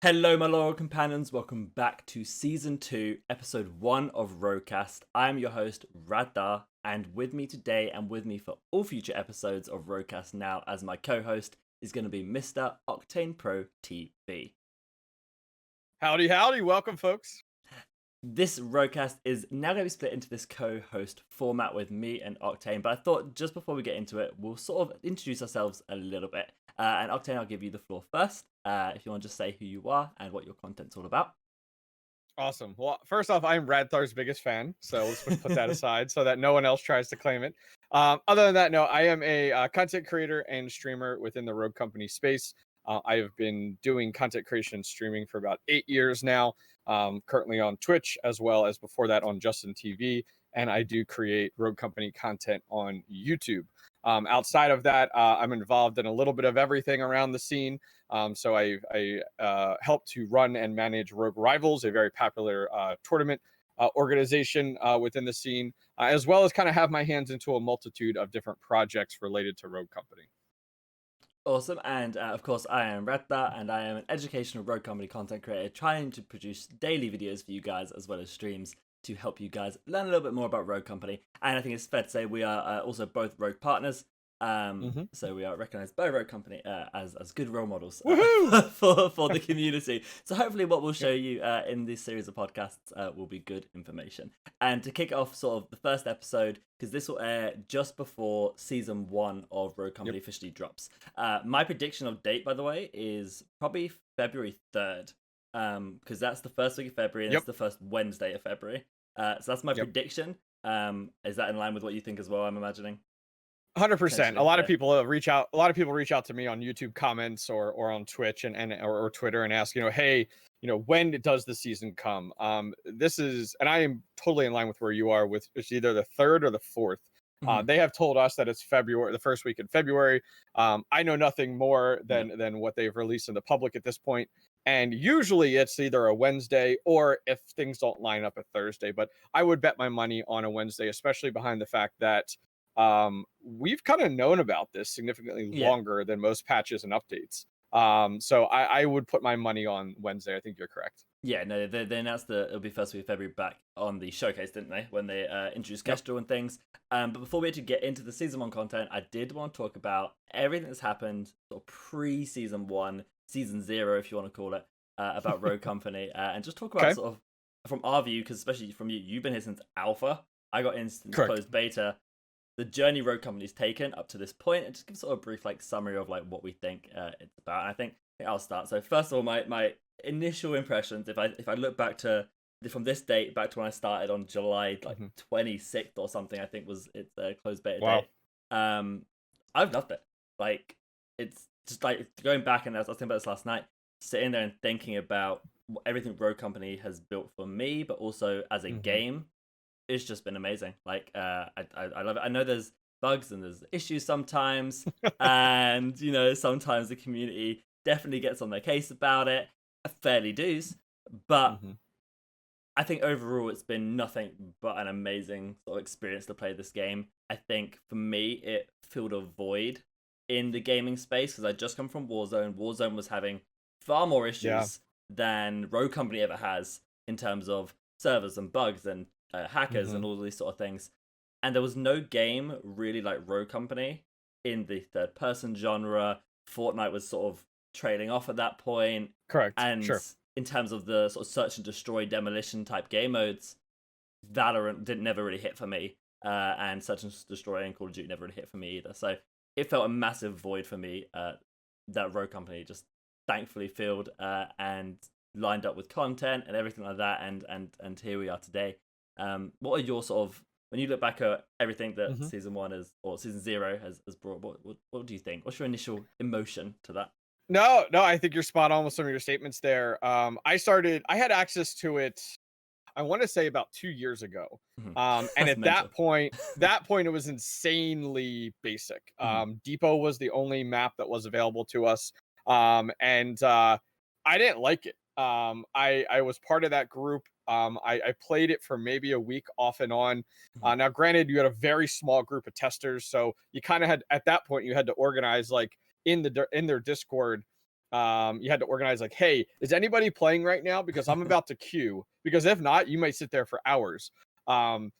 Hello, my loyal companions. Welcome back to Season 2, Episode 1 of RogueCast. I am your host, Radthar, and with me today and with me for all future episodes of RogueCast now as my co-host is going to be Mr. OctaneProTV. Howdy, howdy. Welcome, folks. This RogueCast is now going to be split into this co-host format with me and Octane, but I thought just before we get into it, we'll sort of introduce ourselves a little bit. And Octane, I'll give you the floor first, if you want to just say who you are and what your content's all about. Awesome. Well, first off, I'm Radthar's biggest fan, so let's put that aside so that no one else tries to claim it. Other than that, no, I am a content creator and streamer within the Rogue Company space. I have been doing content creation and streaming for about 8 years now, currently on Twitch, as well as before that on Justin TV, and I do create Rogue Company content on YouTube. Outside of that, I'm involved in a little bit of everything around the scene. So I help to run and manage Rogue Rivals, a very popular tournament organization within the scene, as well as kind of have my hands into a multitude of different projects related to Rogue Company. Awesome, and of course I am Radthar, and I am an educational Rogue Company content creator trying to produce daily videos for you guys as well as streams to help you guys learn a little bit more about Rogue Company. And I think it's fair to say we are also both Rogue partners, so we are recognized by Rogue Company as good role models for the community. So hopefully what we'll show you in this series of podcasts will be good information. And to kick off sort of the first episode, because this will air just before Season 1 of Rogue Company officially drops. My prediction of date, by the way, is probably February 3rd, because that's the first week of February and it's the first Wednesday of February. So that's my prediction. Is that in line with what you think as well, I'm imagining? 100%. A lot of people reach out. A lot of people reach out to me on YouTube comments or on Twitch or Twitter and ask, hey, when does the season come? This is, and I am totally in line with where you are with it's either the 3rd or the 4th. They have told us that it's February, the first week in February. I know nothing more than what they've released in the public at this point. And usually it's either a Wednesday or if things don't line up a Thursday. But I would bet my money on a Wednesday, especially behind the fact that we've kind of known about this significantly longer than most patches and updates. So I would put my money on Wednesday. I think you're correct. Yeah, no, they announced that it'll be first week of February back on the showcase, didn't they? When they introduced Kestrel and things. But before we actually get into the Season 1 content, I did want to talk about everything that's happened sort of pre-Season 1, Season 0, if you want to call it, about Rogue Company. And just talk about sort of, from our view, because especially from you, you've been here since Alpha. I got in since closed beta. The journey Rogue Company's taken up to this point, and just give sort of a brief summary of what we think it's about. And I think I'll start. So first of all, my initial impressions, if I look back to from this date back to when I started on July 26th or something, I think was its closed beta day. I've loved it. It's just going back, and I was thinking about this last night, sitting there and thinking about everything Rogue Company has built for me, but also as a game. It's just been amazing. I love it. I know there's bugs and there's issues sometimes, and sometimes the community definitely gets on their case about it. Fairly does, but I think overall it's been nothing but an amazing sort of experience to play this game. I think for me it filled a void in the gaming space because I just come from Warzone. Warzone was having far more issues than Rogue Company ever has in terms of servers and bugs and hackers and all these sort of things, and there was no game really like Rogue Company in the third person genre. Fortnite was sort of trailing off at that point, and in terms of the sort of search and destroy demolition type game modes, Valorant didn't never really hit for me, and search and destroy and Call of Duty never really hit for me either. So it felt a massive void for me that Rogue Company just thankfully filled and lined up with content and everything like that, and here we are today. What are your sort of, when you look back at everything that Season 1 is, or Season 0 has brought, what do you think? What's your initial emotion to that? No, I think you're spot on with some of your statements there. I had access to it, I want to say about 2 years ago. And at mental. that point, it was insanely basic. Depot was the only map that was available to us. And I didn't like it. I was part of that group. I played it for maybe a week off and on. Now, granted, you had a very small group of testers, so you kind of had, at that point, you had to organize in their Discord you had to organize like, hey, is anybody playing right now? Because I'm about to queue. Because if not, you might sit there for hours.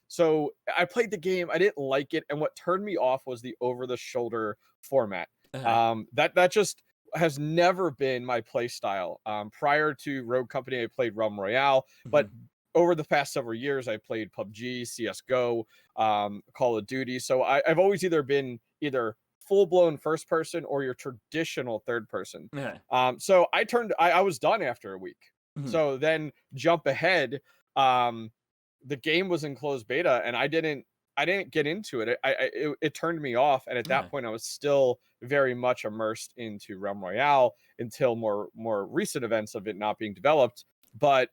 So I played the game. I didn't like it, and what turned me off was the over-the-shoulder format. Okay. That just has never been my play style. Prior to Rogue Company, I played Realm Royale, but over the past several years, I played PUBG, CS:GO, Call of Duty. So I've always either been either full-blown first person or your traditional third person. Okay. So I was done after a week. So then jump ahead. The game was in closed beta, and I didn't get into it. It turned me off, and at that point, I was still very much immersed into Realm Royale until more recent events of it not being developed. But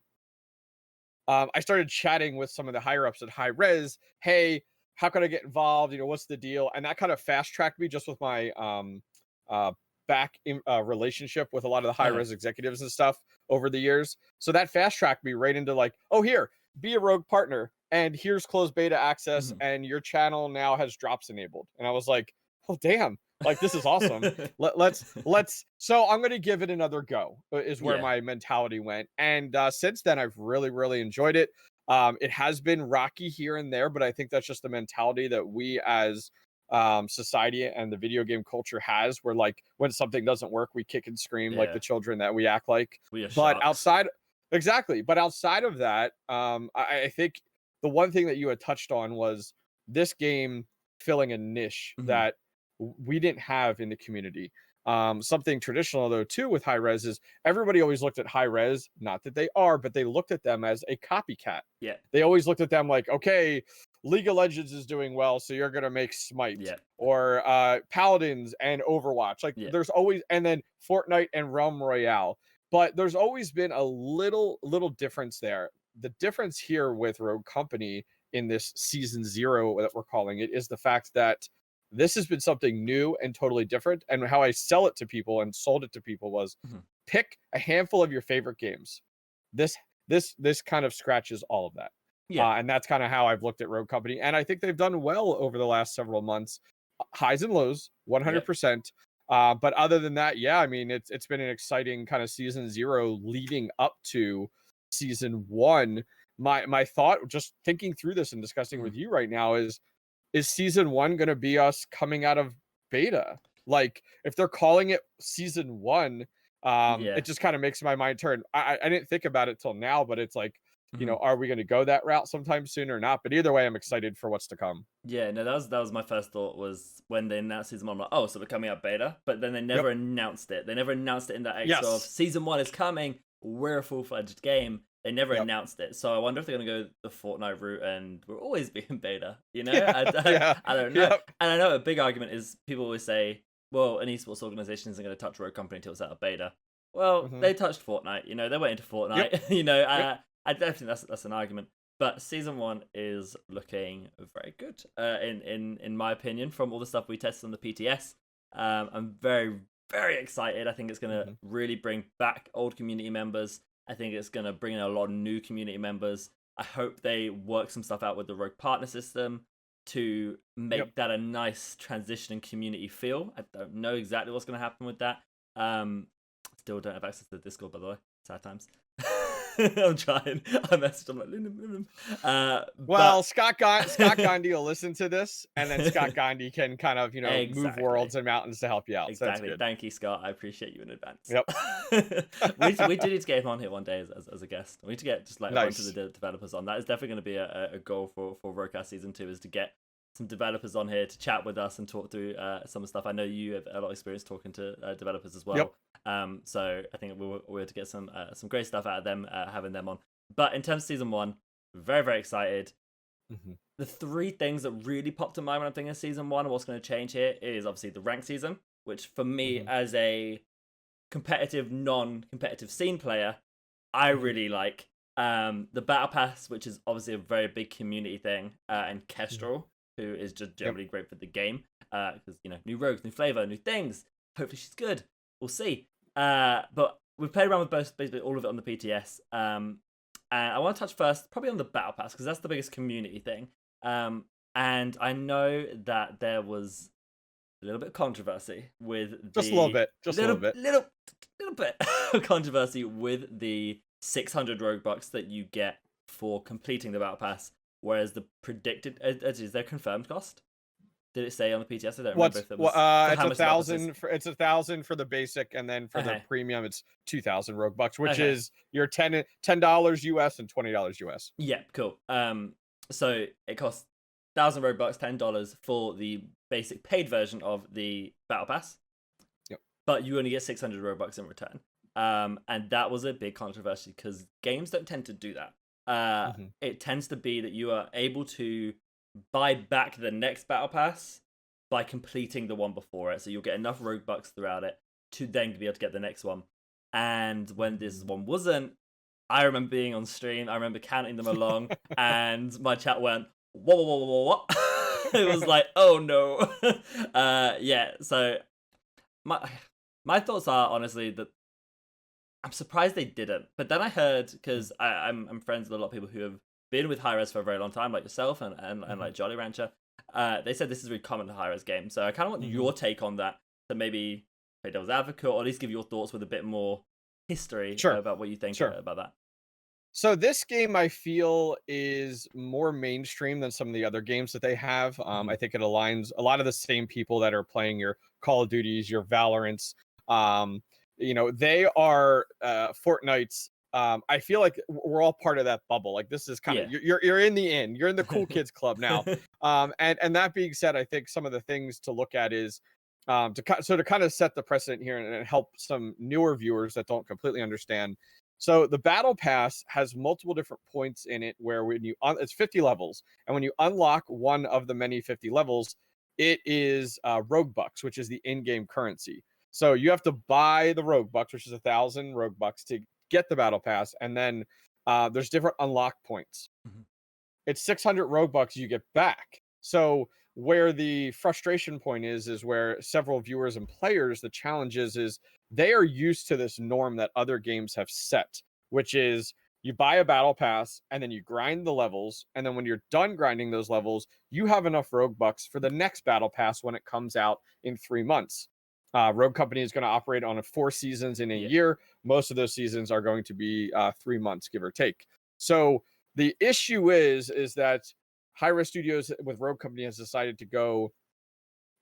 I started chatting with some of the higher ups at High Res. Hey, how can I get involved? What's the deal? And that kind of fast tracked me just with my uh, relationship with a lot of the high res executives and stuff over the years. So that fast tracked me right into like, oh, here, be a Rogue partner, and here's closed beta access, and your channel now has drops enabled. And I was like, oh, damn. Like, this is awesome. Let's. So I'm gonna give it another go. Is where my mentality went, and since then I've really enjoyed it. It has been rocky here and there, but I think that's just the mentality that we as society and the video game culture has, where like when something doesn't work, we kick and scream like the children that we act like. We are But sharks. outside of that, I think the one thing that you had touched on was this game filling a niche that we didn't have in the community. Something traditional though too with high res is everybody always looked at high res, not that they are, but they looked at them as a copycat. Yeah. They always looked at them like, okay, League of Legends is doing well, so you're gonna make Smite, or Paladins and Overwatch. Like there's always, and then Fortnite and Realm Royale. But there's always been a little difference there. The difference here with Rogue Company in this season 0 that we're calling it is the fact that this has been something new and totally different. And how I sell it to people and sold it to people was pick a handful of your favorite games. This kind of scratches all of that. And that's kind of how I've looked at Rogue Company. And I think they've done well over the last several months. Highs and lows, 100%. But other than that, I mean, it's been an exciting kind of season 0 leading up to season 1. My thought, just thinking through this and discussing with you right now, is season 1 going to be us coming out of beta? Like, if they're calling it season 1, it just kind of makes my mind turn. I didn't think about it till now, but it's like, are we going to go that route sometime soon or not? But either way, I'm excited for what's to come. Yeah, no, that was my first thought, was when they announced season 1, I'm like, oh, so we're coming out beta, but then they never announced it. They never announced it in that extra of season 1 is coming, we're a full-fledged game. They never announced it, so I wonder if they're gonna go the Fortnite route and we'll always be in beta. I don't know. And I know a big argument is people always say, well, an esports organization isn't going to touch Rogue Company until it's out of beta. Well, they touched Fortnite. They went into Fortnite. I definitely think that's an argument. But season 1 is looking very good, in my opinion, from all the stuff we tested on the PTS. I'm very excited. I think it's gonna really bring back old community members. I think it's going to bring in a lot of new community members. I hope they work some stuff out with the Rogue Partner system to make that a nice transition and community feel. I don't know exactly what's going to happen with that. Still don't have access to the Discord, by the way. Sad times. I'm trying. I messaged him like, Scott Gandhi will listen to this, and then Scott Gandhi can kind of, move worlds and mountains to help you out. Exactly. So thank you, Scott. I appreciate you in advance. Yep. we do need to get him on here one day as a guest. We need to get just like a bunch of the developers on. That is definitely going to be a goal for RogueCast season 2, is to get some developers on here to chat with us and talk through some stuff. I know you have a lot of experience talking to developers as well. So I think we're to get some great stuff out of them, having them on. But in terms of season 1, very excited. The 3 things that really popped in mind when I'm thinking of season 1 and what's going to change here is obviously the rank season, which for me as a competitive, non-competitive scene player, I really like. The Battle Pass, which is obviously a very big community thing, and Kestrel, who is just generally great for the game, because new rogues, new flavor, new things. Hopefully she's good. We'll see. But we've played around with basically all of it on the PTS. And I want to touch first probably on the Battle Pass, because that's the biggest community thing. And I know that there was a little bit of controversy with Just a little bit. Little bit of controversy with the 600 rogue bucks that you get for completing the battle pass, whereas the predicted is their confirmed cost. Did it say on the PTS? I don't remember if it was. It's 1,000. It's 1,000 for the basic, and then for the premium, it's 2,000 rogue bucks, which is your $10 US and $20 US. Yeah, cool. So it costs 1,000 rogue bucks, $10 for the basic paid version of the battle pass. Yep. But you only get 600 rogue bucks in return. And that was a big controversy because games don't tend to do that. It tends to be that you are able to buy back the next battle pass by completing the one before it, so you'll get enough rogue bucks throughout it to then be able to get the next one. And when this one wasn't, I remember being on stream, I remember counting them along, and my chat went, whoa. It was like, oh no. Yeah, so my thoughts are honestly that I'm surprised they didn't, but then I heard, because I'm friends with a lot of people who have been with Hi-Res for a very long time, like yourself and like Jolly Rancher. They said this is really common to Hi-Res games, so I kind of want your take on that, to maybe play devil's advocate, or at least give your thoughts with a bit more history about what you think about that. So this game, I feel, is more mainstream than some of the other games that they have. I think it aligns a lot of the same people that are playing your Call of Duties, your Valorants. They are Fortnite's. I feel like we're all part of that bubble. Like, this is kind of you're in the inn, you're in the cool kids club now. And that being said, I think some of the things to look at is to kind of set the precedent here and help some newer viewers that don't completely understand. So the battle pass has multiple different points in it where when you it's 50 levels, and when you unlock one of the many 50 levels, it is rogue bucks, which is the in-game currency. So you have to buy the rogue bucks, which is 1,000 rogue bucks, to get the battle pass, and then there's different unlock points. It's 600 rogue bucks you get back. So where the frustration point is where several viewers and players, the challenge is they are used to this norm that other games have set, which is you buy a battle pass and then you grind the levels, and then when you're done grinding those levels, you have enough rogue bucks for the next battle pass when it comes out in 3 months. Rogue Company is going to operate on 4 seasons in a year. Most of those seasons are going to be 3 months, give or take. So the issue is that Hi-Res Studios with Rogue Company has decided to go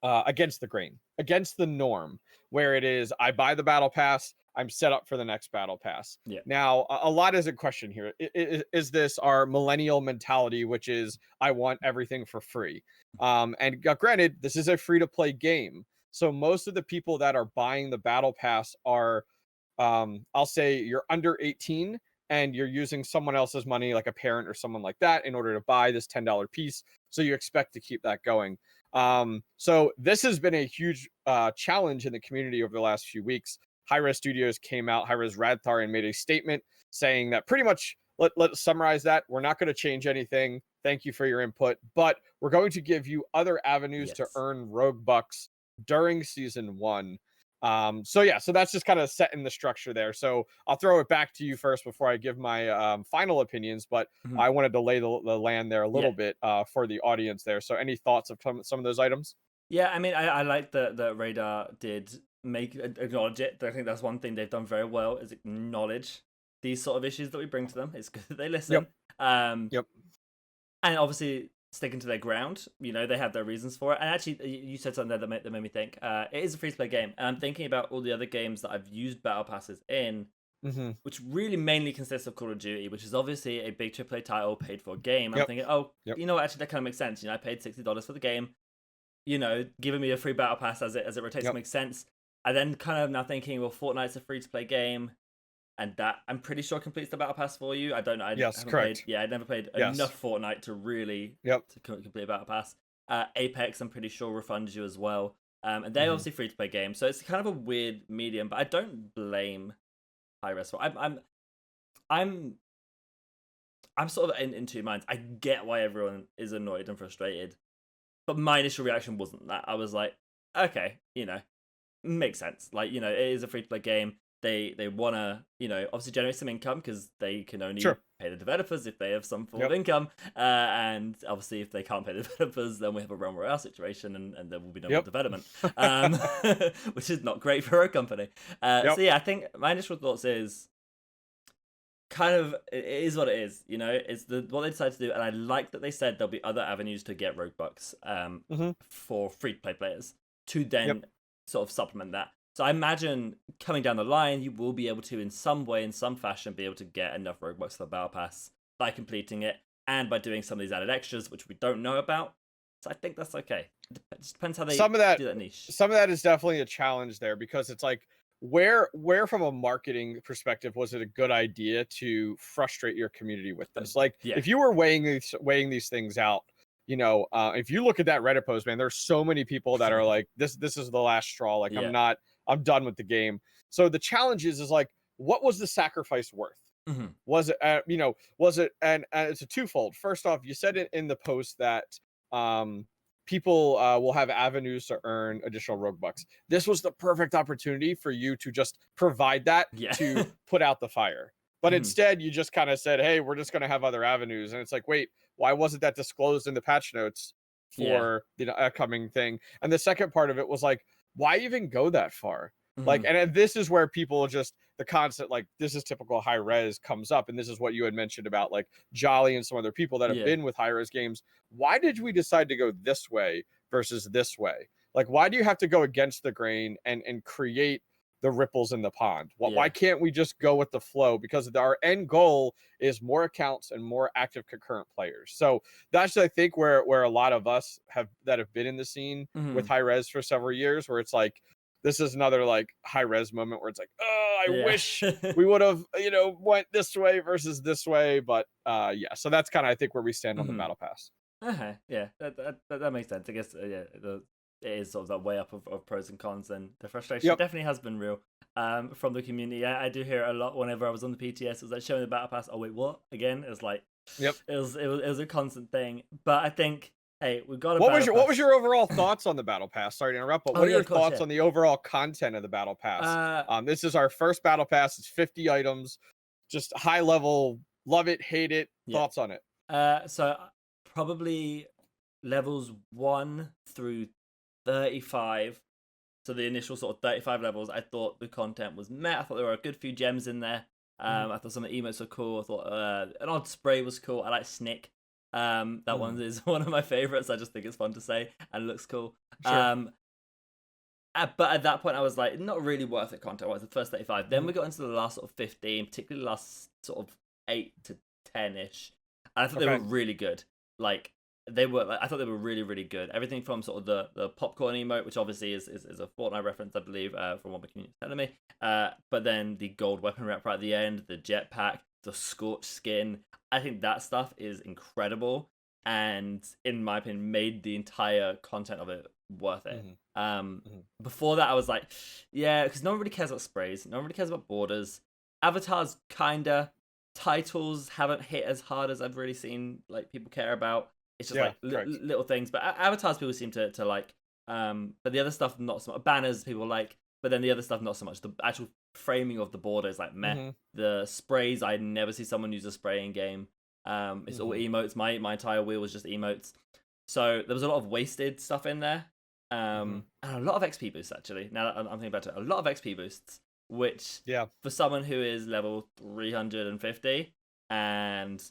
against the grain, against the norm, where it is, I buy the battle pass, I'm set up for the next battle pass. Now, a lot is in question here. Is this our millennial mentality, which is, I want everything for free? And granted, this is a free-to-play game. So most of the people that are buying the battle pass are, I'll say, you're under 18 and you're using someone else's money, like a parent or someone like that, in order to buy this $10 piece. So you expect to keep that going. So this has been a huge challenge in the community over the last few weeks. Hi-Res Studios came out, Hi-Res Radthar, and made a statement saying that pretty much, let's summarize that. We're not going to change anything. Thank you for your input, but we're going to give you other avenues to earn rogue bucks during season 1. So that's just kind of setting the structure there. So I'll throw it back to you first before I give my final opinions, but I wanted to lay the land there a little bit for the audience there. So any thoughts of some of those items? Yeah, I mean, I like that Radar did acknowledge it. I think that's one thing they've done very well, is acknowledge these sort of issues that we bring to them. It's good that they listen. And obviously sticking to their ground, they have their reasons for it. And actually, you said something there that made me think. It is a free-to-play game, and I'm thinking about all the other games that I've used battle passes in, which really mainly consists of Call of Duty, which is obviously a big AAA title, paid for game. I'm thinking, you know what, actually that kind of makes sense. I paid $60 for the game. Giving me a free battle pass as it rotates makes sense. I then kind of now thinking, well, Fortnite's a free-to-play game, and that I'm pretty sure completes the battle pass for you. I don't know. I never played enough Fortnite to really to complete a battle pass. Apex, I'm pretty sure, refunds you as well. And they're obviously free-to-play games, so it's kind of a weird medium. But I don't blame Hi-Res for. I'm sort of in two minds. I get why everyone is annoyed and frustrated, but my initial reaction wasn't that. I was like, okay, makes sense. Like, it is a free-to-play game. they want to, obviously generate some income because they can only Sure. pay the developers if they have some form of Yep. income. And obviously, if they can't pay the developers, then we have a Realm Royale situation, and there will be no more Yep. development, which is not great for a company. Yep. So yeah, I think my initial thoughts is kind of it is what it is. It's what they decided to do, and I like that they said there'll be other avenues to get Rogue Bucks for free to play players to then Yep. sort of supplement that. So I imagine coming down the line, you will be able to, in some way, in some fashion, be able to get enough Rogue Bucks for the Battle Pass by completing it and by doing some of these added extras, which we don't know about. So I think that's okay. It just depends how they Some of that, do that niche. some of that is definitely a challenge there, because it's like, where from a marketing perspective was it a good idea to frustrate your community with this? Like, Yeah. if you were weighing these things out, if you look at that Reddit post, man, there's so many people that are like, this is the last straw. Like, Yeah. I'm done with the game. So the challenge is like, what was the sacrifice worth? Mm-hmm. Was it, and it's a twofold. First off, you said it in the post that people will have avenues to earn additional Rogue Bucks. This was the perfect opportunity for you to just provide that Yeah. to put out the fire. But Mhm. instead, you just kind of said, hey, we're just going to have other avenues. And it's like, wait, why wasn't that disclosed in the patch notes for the upcoming thing? And the second part of it was like, why even go that far? Like, Mhm. and this is where people just, the concept, like, this is typical high res comes up. And this is what you had mentioned about like Jolly and some other people that have Yeah. been with high res games. Why did we decide to go this way versus this way? Like, why do you have to go against the grain and create the ripples in the pond? Why Yeah. can't we just go with the flow? Because our end goal is more accounts and more active concurrent players. So that's, I think, where a lot of us have been in the scene with Mhm. high res for several years, where it's like, this is another like high res moment where it's like, oh, I Yeah. wish we would have, went this way versus this way. But yeah, so that's kind of, I think, where we stand on the Mhm. Battle Pass. Okay, yeah, that makes sense. I guess it is sort of that way up of pros and cons, and the frustration Yep. definitely has been real from the community. I do hear it a lot whenever I was on the PTS. It was like showing the Battle Pass. Oh wait, what again? It was like Yep. it was a constant thing. But I think, hey, we've got a What Battle was Pass. your overall thoughts on the Battle Pass? Sorry to interrupt, but Oh what are yeah, your of course, thoughts yeah. on the overall content of the Battle Pass? This is our first Battle Pass. It's 50 items, just high level. Love it, hate it. Yeah. Thoughts on it? So probably levels 1 through 35. So the initial sort of 35 levels, I thought the content was meh. I thought there were a good few gems in there. I thought some of the emotes were cool. I thought an odd spray was cool. I like Snick. That one is one of my favorites. I just think it's fun to say and looks cool. Sure. But at that point, I was like, not really worth it content wise, the first 35. Then we got into the last sort of 15, particularly the last sort of 8 to 10 ish. And I thought they were really good. Like, I thought they were really, really good. Everything from sort of the popcorn emote, which obviously is a Fortnite reference, I believe, from what my community is telling me. But then the gold weapon rep right at the end, the jetpack, the scorched skin. I think that stuff is incredible, and in my opinion, made the entire content of it worth it. Before that, I was like, yeah, because no one really cares about sprays, no one really cares about borders. Avatars kinda. Titles haven't hit as hard as I've really seen like people care about. It's just little things, but avatars people seem to like. But the other stuff not so much. Banners people like, but then the other stuff not so much. The actual framing of the border is like meh. The sprays, I never see someone use a spray in game. It's all emotes. My entire wheel was just emotes. So there was a lot of wasted stuff in there. And a lot of XP boosts actually. Now that I'm thinking about it, a lot of XP boosts, which for someone who is level 350 and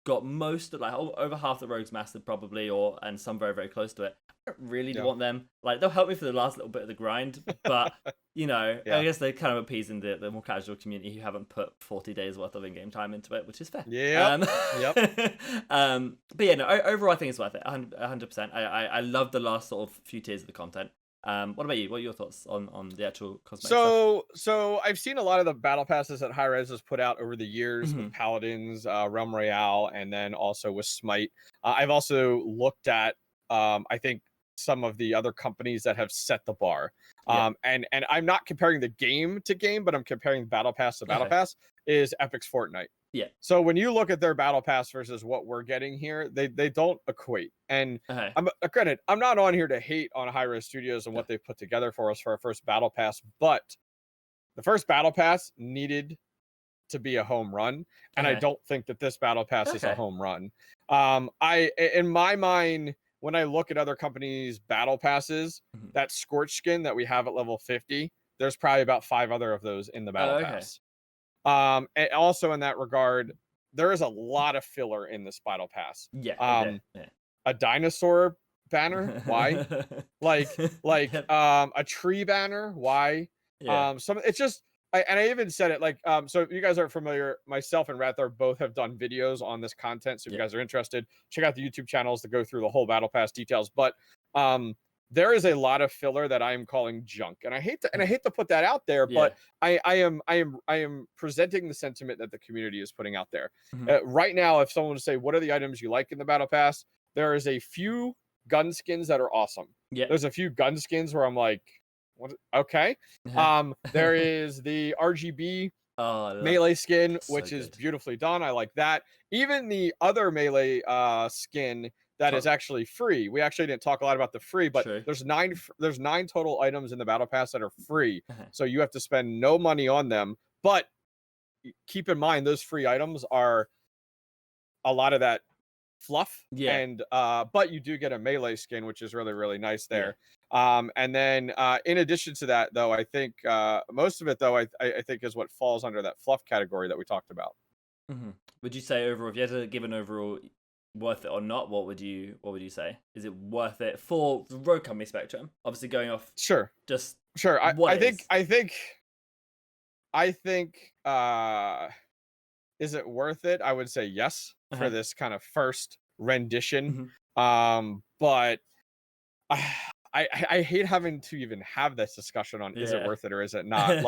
got most of like over half the rogues mastered probably, and some very, very close to it. I don't really want them. Like, they'll help me for the last little bit of the grind, but I guess they're kind of appeasing the more casual community who haven't put 40 days worth of in-game time into it, which is fair. But yeah, no, overall I think it's worth it 100%. I love the last sort of few tiers of the content. What about you? What are your thoughts on the actual cosmetic stuff? So I've seen a lot of the battle passes that High Res has put out over the years with Paladins, Realm Royale, and then also with Smite. I've also looked at I think some of the other companies that have set the bar. And I'm not comparing the game to game, but I'm comparing Battle Pass to Battle Pass, is Epic's Fortnite. Yeah. So when you look at their Battle Pass versus what we're getting here, they don't equate. And granted, I'm not on here to hate on High Res Studios and what they've put together for us for our first Battle Pass, but the first battle pass needed to be a home run, and I don't think that this battle pass is a home run. In my mind, when I look at other companies' battle passes, that Scorch skin that we have at level 50, there's probably about 5 other of those in the battle pass. And also in that regard, there is a lot of filler in this battle pass. A dinosaur banner, why? like a tree banner, why? It's just I even said it like so if you guys aren't familiar, myself and Radthar both have done videos on this content, so if you guys are interested, check out the YouTube channels to go through the whole battle pass details. But there is a lot of filler that I am calling junk, and I hate to put that out there, but I am presenting the sentiment that the community is putting out there. Right now, if someone would say, what are the items you like in the battle pass, there is a few gun skins that are awesome. There's a few gun skins where I'm like, what? Okay. There is the RGB melee skin, which is beautifully done. I like that. Even the other melee skin that is actually free. We actually didn't talk a lot about the free, but there's 9 total items in the battle pass that are free. So you have to spend no money on them. But keep in mind, those free items are a lot of that fluff, and but you do get a melee skin, which is really, really nice there. And then in addition to that, though, I think most of it, though, I think is what falls under that fluff category that we talked about. Would you say overall, if you had to give an overall worth it or not, what would you say? Is it worth it for the Rogue Company spectrum? Obviously going off I think is it worth it? I would say yes for this kind of first rendition. But I hate having to even have this discussion on is it worth it or is it not?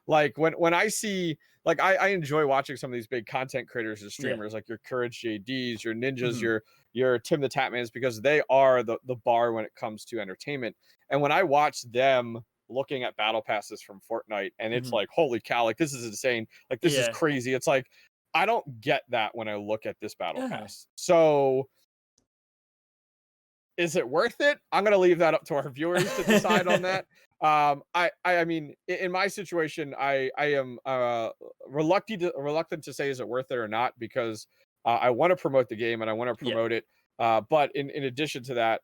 like when I see, like I enjoy watching some of these big content creators and streamers, like your Courage JDs, your Ninjas, your Tim the Tatmans, because they are the bar when it comes to entertainment. And when I watch them looking at battle passes from Fortnite, and it's like, holy cow, like this is insane, like this is crazy. It's like, I don't get that when I look at this battle pass. So is it worth it? I'm gonna leave that up to our viewers to decide on that. I mean, in my situation, I am reluctant to say is it worth it or not, because I want to promote the game and I want to promote it. But in addition to that,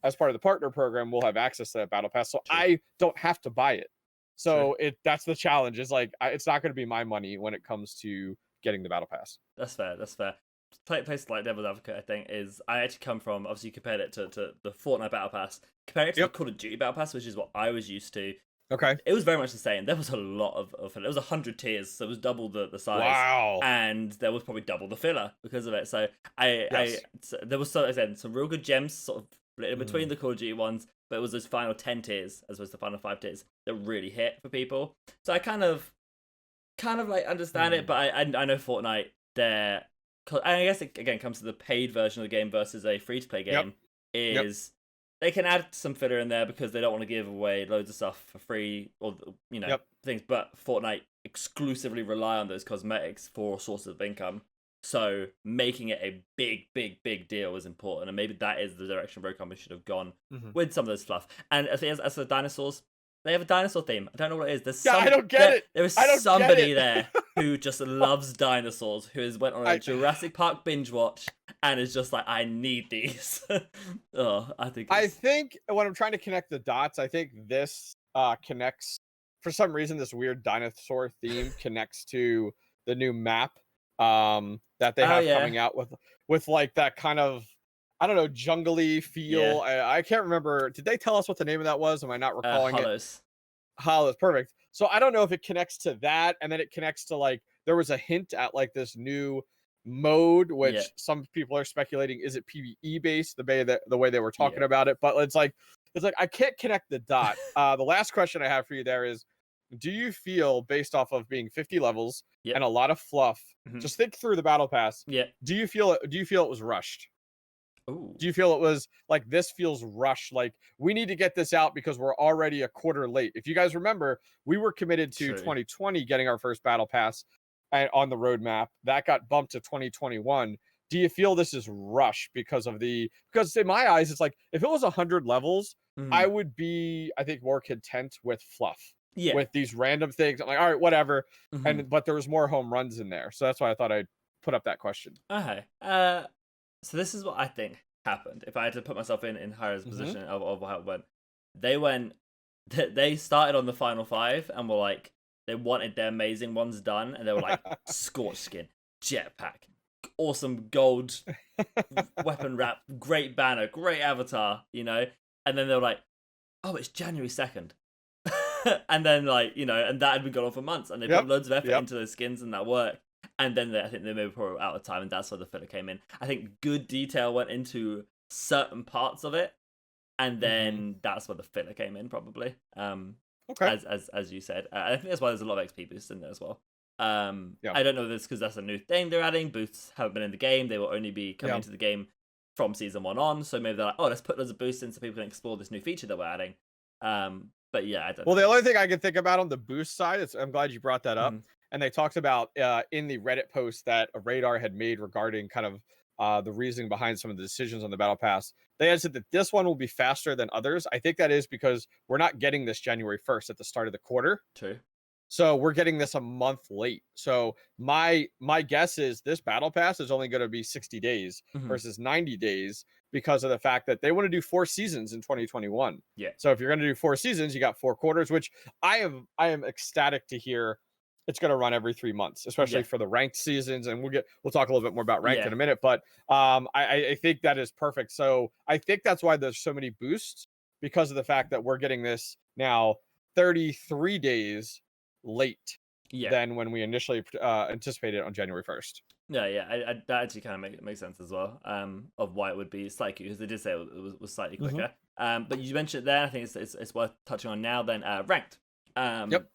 as part of the partner program, we'll have access to that battle pass, so I don't have to buy it. So that's the challenge. Is like it's not going to be my money when it comes to getting the battle pass. That's fair. Place like Devil's Advocate, I think, is I actually come from, obviously you compared it to the Fortnite Battle Pass, compared it to the Call of Duty Battle Pass, which is what I was used to. It was very much the same. There was a lot of filler. It was 100 tiers, so it was double the size. Wow. And there was probably double the filler because of it. So there was some real good gems sort of split in between the Call of Duty ones, but it was those final 10 tiers as opposed to the final 5 tiers that really hit for people. So I kind of like understand it, but I know Fortnite, they're, I guess it again comes to the paid version of the game versus a free-to-play game, they can add some filler in there because they don't want to give away loads of stuff for free or things, but Fortnite exclusively rely on those cosmetics for sources of income, so making it a big deal is important, and maybe that is the direction Rogue Company should have gone with some of this fluff. And as for the dinosaurs, they have a dinosaur theme. I don't know what it is. I don't get it. There is somebody there who just loves dinosaurs, who has went on a Jurassic Park binge watch and is just like, I need these. I think when I'm trying to connect the dots, I think this connects, for some reason, this weird dinosaur theme connects to the new map that they have coming out with like that kind of, I don't know, jungly feel. I can't remember. Did they tell us what the name of that was? Am I not recalling Hollows. it? Hollows, perfect. So I don't know if it connects to that, and then it connects to like there was a hint at like this new mode, which some people are speculating is it PvE based, the way they were talking about it. But it's like I can't connect the dot. The last question I have for you there is, do you feel, based off of being 50 levels and a lot of fluff, just think through the battle pass. Do you feel it was rushed? Ooh. Do you feel it was like, this feels rushed? Like, we need to get this out because we're already a quarter late. If you guys remember, we were committed to 2020 getting our first battle pass on the roadmap. That got bumped to 2021. Do you feel this is rushed because in my eyes, it's like, if it was 100 levels, I would be, I think, more content with fluff. Yeah. with these random things. I'm like, all right, whatever. Mm-hmm. But there was more home runs in there, so that's why I thought I'd put up that question. Okay. So this is what I think happened. If I had to put myself in Hira's Mm-hmm. position of how it went, they went. They started on the final five and were like, they wanted their amazing ones done, and they were like, scorch skin, jetpack, awesome gold weapon wrap, great banner, great avatar, you know. And then they were like, oh, it's January 2nd. And then, like, you know, and that had been going on for months, and they put loads of effort into those skins and that work. And then I think they maybe were out of time, and that's where the filler came in. I think good detail went into certain parts of it, and then that's where the filler came in, probably. Okay. As you said, I think that's why there's a lot of XP boosts in there as well. Yeah. I don't know if it's because that's a new thing they're adding. Boosts haven't been in the game; they will only be coming into the game from season 1 on. So maybe they're like, oh, let's put loads of boosts in so people can explore this new feature that we're adding. But yeah, I don't know. The only thing I can think about on the boost side is, I'm glad you brought that up. Mhm. And they talked about in the Reddit post that a Radar had made regarding kind of the reasoning behind some of the decisions on the Battle Pass. They had said that this one will be faster than others. I think that is because we're not getting this January 1st at the start of the quarter. True. So we're getting this a month late. So my guess is this Battle Pass is only going to be 60 days versus 90 days because of the fact that they want to do 4 seasons in 2021. Yeah. So if you're going to do 4 seasons, you got 4 quarters, which I am ecstatic to hear it's going to run every 3 months, especially for the ranked seasons. And we'll talk a little bit more about ranked in a minute, but I think that is perfect. So I think that's why there's so many boosts, because of the fact that we're getting this now 33 days late than when we initially anticipated on January 1st. Yeah, that actually kind of makes sense as well. Of why it would be slightly, because they did say it was slightly quicker. But you mentioned it there. I think it's worth touching on now. Then ranked,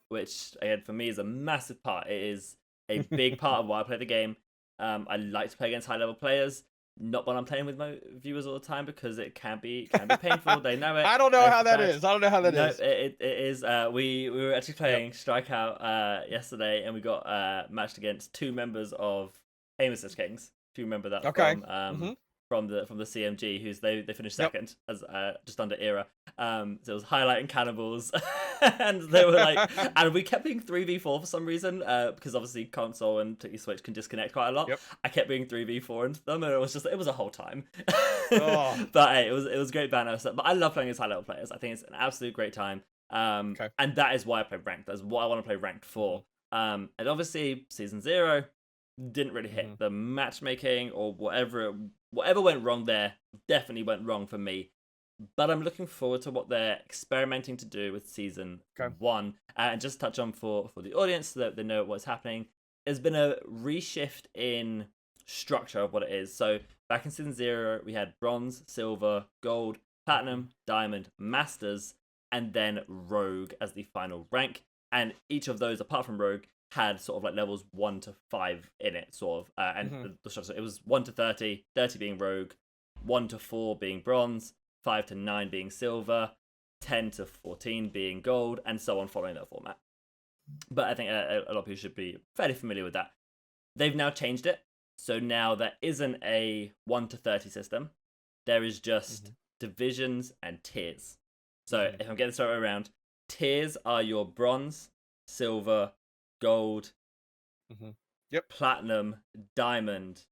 which again for me is a massive part. It is a big part of why I play the game. I like to play against high level players. Not when I'm playing with my viewers all the time, because it can be painful. They know it. I don't know how that is. I don't know how that is. It is. We were actually playing Strikeout yesterday, and we got matched against 2 members of Amos Kings. Do you remember that from the CMG? Who's they finished second as just under era. So it was highlighting cannibals, and they were like, and we kept being 3v4 for some reason, because obviously console and particularly Switch can disconnect quite a lot. I kept being 3v4 into them, and it was a whole time. But hey, it was great banner. But I love playing as high level players. I think it's an absolute great time. And that is why I play ranked. That's what I want to play ranked for. And obviously season 0 didn't really hit. The matchmaking or whatever went wrong there definitely went wrong for me. But I'm looking forward to what they're experimenting to do with season 1. And just touch on for the audience so that they know what's happening. There's been a reshift in structure of what it is. So back in season 0, we had bronze, silver, gold, platinum, diamond, masters, and then rogue as the final rank. And each of those, apart from rogue, had sort of like levels 1 to 5 in it, sort of. And the structure, it was 1 to 30, 30 being rogue, 1 to 4 being bronze, 5 to 9 being silver, 10 to 14 being gold, and so on, following that format. But I think a lot of people should be fairly familiar with that. They've now changed it. So now there isn't a 1 to 30 system. There is just divisions and tiers. So if I'm getting this right around, tiers are your bronze, silver, gold, platinum, diamond,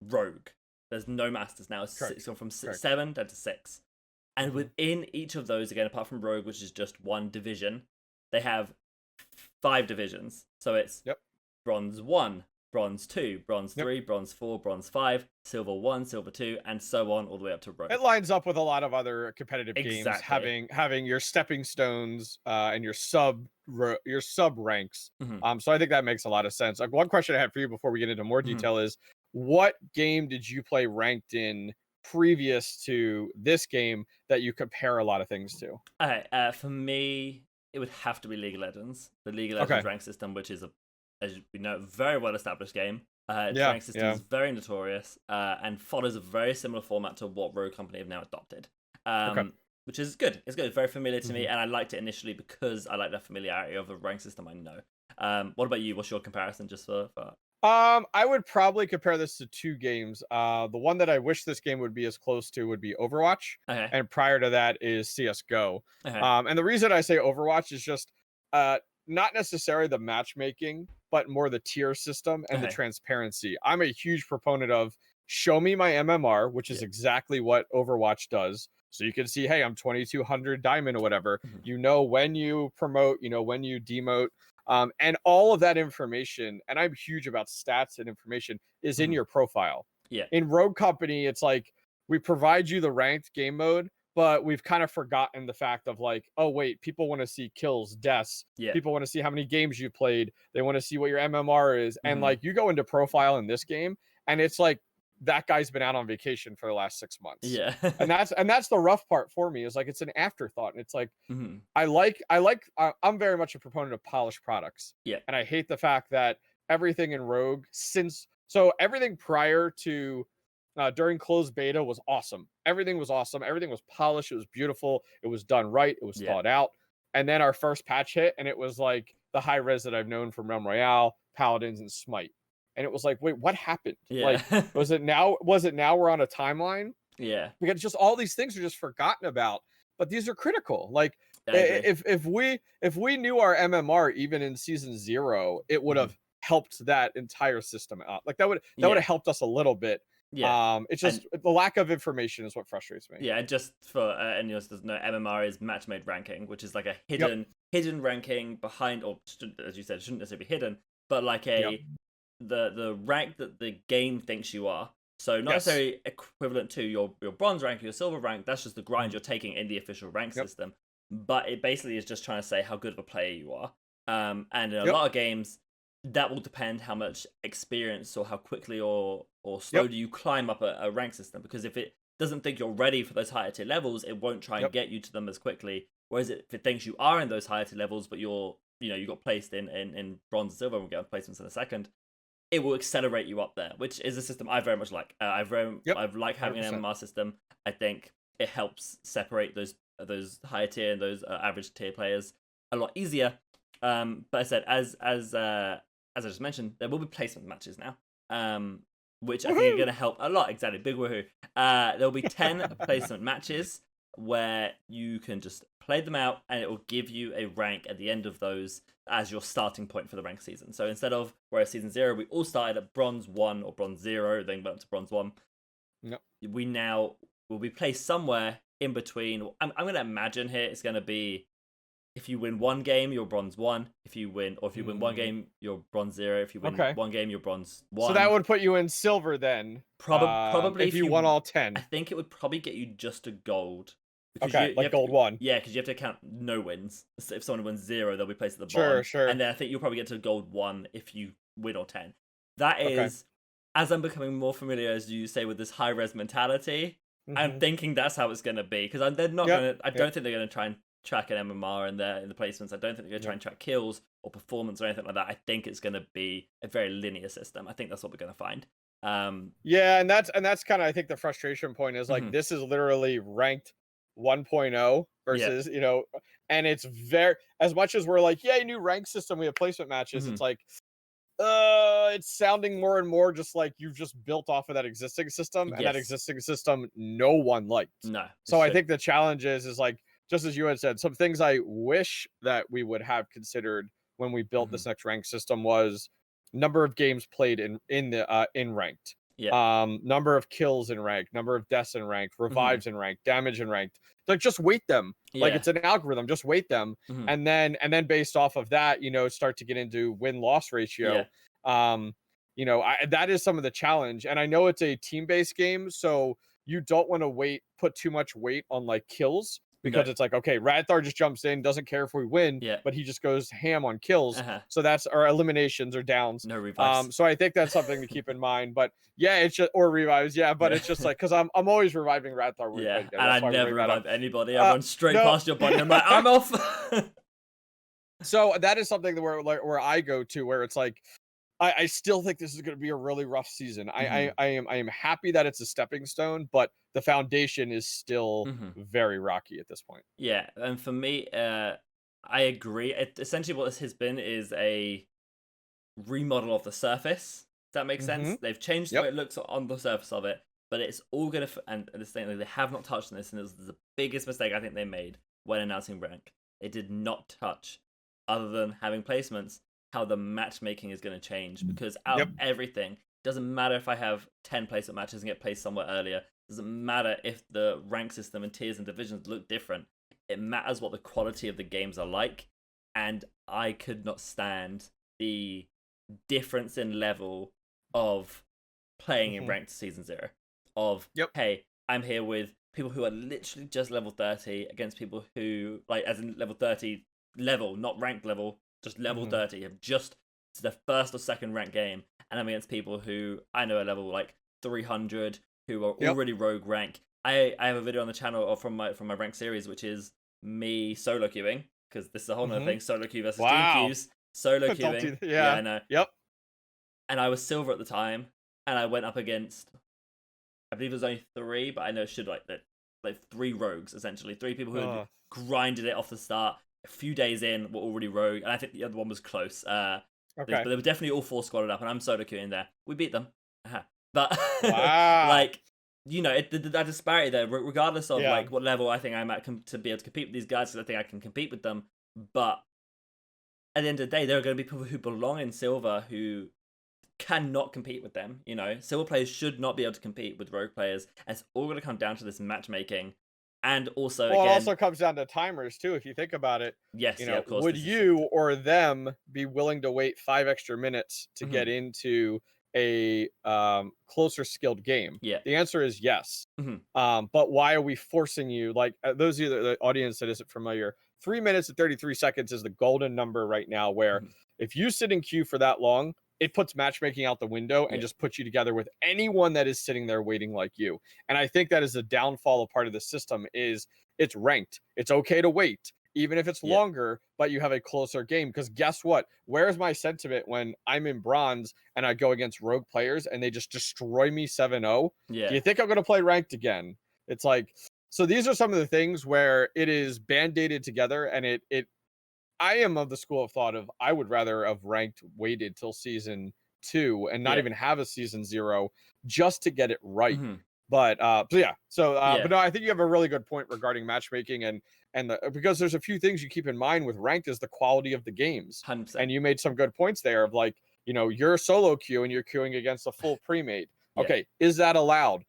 rogue. There's no masters now. It's gone from 7 down to 6. And within each of those, again, apart from rogue, which is just one division, they have 5 divisions. So it's bronze 1, bronze 2, bronze 3, bronze 4, bronze 5, silver 1, silver 2, and so on all the way up to rogue. It lines up with a lot of other competitive games, having your stepping stones and your sub ranks. So I think that makes a lot of sense. Like, one question I had for you before we get into more detail is, what game did you play ranked in previous to this game that you compare a lot of things to? Okay, for me, it would have to be League of Legends. The League of Legends rank system, which is as we know, very well established game. Its rank system is very notorious and follows a very similar format to what Rogue Company have now adopted. Which is good. It's good. It's very familiar to me, and I liked it initially because I like the familiarity of the rank system I know. What about you? What's your comparison just for I would probably compare this to 2 games. The one that I wish this game would be as close to would be Overwatch. And prior to that is CSGO. And the reason I say Overwatch is just not necessarily the matchmaking, but more the tier system and the Okay. transparency. I'm a huge proponent of show me my MMR, which is Yeah. exactly what Overwatch does. So you can see, hey, I'm 2200 diamond or whatever. Mhm. You know when you promote, you know when you demote, and all of that information. And I'm huge about stats and information is in Mhm. your profile. Yeah. In Rogue Company, it's like we provide you the ranked game mode, but we've kind of forgotten the fact of like, oh wait, people want to see kills, deaths. Yeah. People want to see how many games you played. They want to see what your MMR is. And Mhm. like you go into profile in this game, and it's like that guy's been out on vacation for the last 6 months. Yeah. And that's the rough part for me is like it's an afterthought. And it's like Mhm. I'm very much a proponent of polished products. Yeah. And I hate the fact that everything in Rogue everything prior to during closed beta was awesome. Everything was awesome. Everything was polished. It was beautiful. It was done right. It was Yeah. thought out. And then our first patch hit, and it was like the high res that I've known from Realm Royale, Paladins, and Smite. And it was like, wait, what happened? Yeah. Like, was it now? Was it now we're on a timeline? Yeah. Because just all these things are just forgotten about. But these are critical. Like, I agree. if we knew our MMR even in season 0, it would Mhm. have helped that entire system out. Like that would Yeah. have helped us a little bit. Yeah. It's And just the lack of information is what frustrates me. yeah, and just for anyone else doesn't know, MMR is match made ranking, which is like a Yep. hidden ranking behind, or as you said, it shouldn't necessarily be hidden, but like Yep. the rank that the game thinks you are. So not Yes. necessarily equivalent to your bronze rank or your silver rank. That's just the grind Mhm. you're taking in the official rank Yep. system. But it basically is just trying to say how good of a player you are. And in a Yep. lot of games, that will depend how much experience or how quickly or slow Yep. do you climb up a rank system. Because if it doesn't think you're ready for those higher tier levels, it won't try and Yep. get you to them as quickly. Whereas if it thinks you are in those higher tier levels, but you got placed in bronze and silver, and we'll get on placements in a second, it will accelerate you up there, which is a system I very much like. Yep. I've liked having an 100%. MMR system. I think it helps separate those higher tier and those average tier players a lot easier. But I said, as I just mentioned, there will be placement matches now, which I think are Woohoo! going to help a lot. Exactly, big woohoo! There will be 10 placement matches where you can just play them out, and it will give you a rank at the end of those as your starting point for the rank season. So instead of whereas season 0 we all started at bronze 1 or bronze 0, then went up to bronze 1, Yep. we now will be placed somewhere in between. I'm going to imagine here it's going to be if you win one game, you're bronze 1. If you win one game, you're bronze 0. If you win Okay. one game, you're bronze So 1. that would put you in silver then. Probably If you won all 10. I think it would probably get you just to gold. Because Okay, you like have gold to, 1. yeah, because you have to count no wins. So if someone wins 0, they'll be placed at the Sure, bottom. sure. And then I think you'll probably get to gold 1 if you win all 10. That Okay. is, as I'm becoming more familiar, as you say, with this high res mentality, I'm Mhm. thinking that's how it's going to be. Because they're not Yep. going to. I Yep. don't think they're going to try and track an MMR in the placements. I don't think they're going to try Yep. and track kills or performance or anything like that. I think it's going to be a very linear system. I think that's what we're going to find. Yeah, and that's kind of I think the frustration point is like Mhm. this is literally ranked 1.0 Yeah. versus, and it's very as much as we're like, yay, new rank system, we have placement matches, Mhm. it's like it's sounding more and more just like you've just built off of that existing system, and that Yes. existing system no one liked. No. So I should. think the challenge is like just as you had said, some things I wish that we would have considered when we built Mhm. this next rank system was number of games played in ranked, Yeah. number of kills in ranked, number of deaths in ranked, Mhm. revives in ranked, damage in ranked. Like just weight them. Like Yeah. it's an algorithm, just weight them, Mhm. and then based off of that, start to get into win-loss ratio. Yeah. That is some of the challenge, and I know it's a team-based game, so you don't want to put too much weight on like kills No. because it's like, okay, Radthar just jumps in, doesn't care if we win, Yeah. but he just goes ham on kills. Uh-huh. So that's our eliminations or downs. No revives. So I think that's something to keep in mind. But yeah, it's just or revives, yeah. But Yeah. it's just like because I'm always reviving Radthar when we play Yeah. together. And I That's why we never bring that up. revive anybody. I run straight No. past your body. I'm like, I'm off. So that is something that where I go to where it's like I still think this is going to be a really rough season. Mhm. I am happy that it's a stepping stone, but the foundation is still Mhm. very rocky at this point. Yeah. And for me, I agree. Essentially, what this has been is a remodel of the surface. Does that make sense? Mm-hmm. They've changed the Yep. way it looks on the surface of it, but it's all gonna. And this thing, they have not touched on this, and it was the biggest mistake I think they made when announcing rank. They did not touch other than having placements, how the matchmaking is going to change. Because out Yep. of everything, doesn't matter if I have 10 placement matches and get placed somewhere earlier. Doesn't matter if the rank system and tiers and divisions look different. It matters what the quality of the games are like. And I could not stand the difference in level of playing in ranked season 0. Of, hey, I'm here with people who are literally just level 30 against people who, like, as in level 30 level, not ranked level, just level 30, have just to the first or second ranked game, and I'm against people who I know are level like 300 who are already rogue rank. I have a video on the channel from my rank series, which is me solo queuing, because this is a whole nother thing. Solo queue versus team queues. Solo queuing. Yeah, I know. Yep. And I was silver at the time, and I went up against, I believe it was only 3, but I know it should like 3 rogues, essentially. 3 people who had grinded it off the start. A few days in, were already rogue, and I think the other one was close. But they were definitely all 4 squatted up, and I'm solo queuing there. We beat them. But, like, you know, that disparity there, regardless of like what level I think I'm at to be able to compete with these guys, because I think I can compete with them. But at the end of the day, there are going to be people who belong in silver who cannot compete with them. You know, silver players should not be able to compete with rogue players. And it's all going to come down to this matchmaking. And also, it also comes down to timers too. If you think about it, yes, you know, of course, would you or them be willing to wait 5 extra minutes to get into a closer skilled game? The answer is yes. But why are we forcing you? Like, those of you, the audience that isn't familiar, 3 minutes and 33 seconds is the golden number right now, where if you sit in queue for that long, it puts matchmaking out the window and just puts you together with anyone that is sitting there waiting like you. And I think that is the downfall of part of the system. Is it's ranked. It's okay to wait, even if it's longer, but you have a closer game. Because guess what? Where's my sentiment when I'm in bronze and I go against rogue players and they just destroy me 7-0? Do you think I'm going to play ranked again? It's like, so these are some of the things where it is band-aided together, and I am of the school of thought of I would rather have ranked waited till season 2 and not even have a season 0 just to get it right. But but no, I think you have a really good point regarding matchmaking and because there's a few things you keep in mind with ranked is the quality of the games. 100%. And you made some good points there of, like, you know, you're solo queue and you're queuing against a full pre-made. Okay, is that allowed?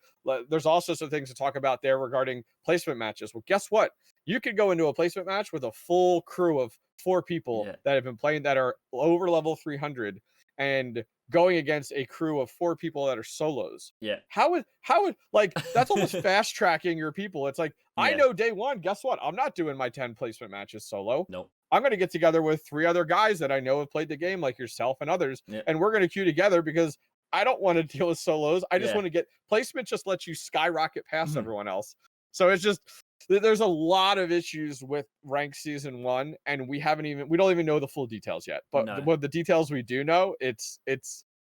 There's also some things to talk about there regarding placement matches. Well, guess what? You could go into a placement match with a full crew of 4 people that have been playing that are over level 300 and going against a crew of 4 people that are solos. How would like, that's almost fast tracking your people. It's like, I know day 1, guess what? I'm not doing my 10 placement matches solo. Nope. I'm going to get together with 3 other guys that I know have played the game, like yourself and others, and we're going to queue together because I don't want to deal with solos. I just want to get placement, just lets you skyrocket past everyone else. So it's just, there's a lot of issues with ranked season 1, and we don't even know the full details yet. But what the details we do know, it's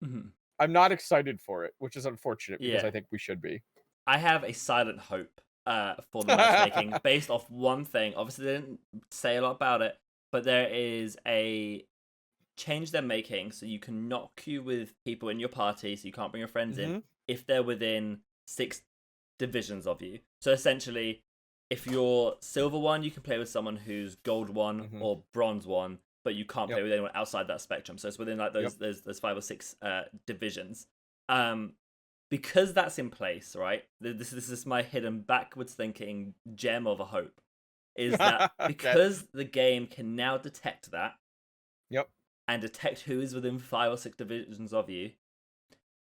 I'm not excited for it, which is unfortunate because I think we should be. I have a silent hope for the matchmaking based off one thing. Obviously, they didn't say a lot about it, but there is a change they're making so you can not queue with people in your party, so you can't bring your friends in if they're within 6 divisions of you. So essentially, if you're silver 1, you can play with someone who's gold 1 or bronze 1, but you can't play with anyone outside that spectrum. So it's within like those 5 or 6 divisions. Because that's in place, right? This is my hidden backwards thinking gem of a hope. Is that because the game can now detect that. And detect who is within 5 or 6 divisions of you,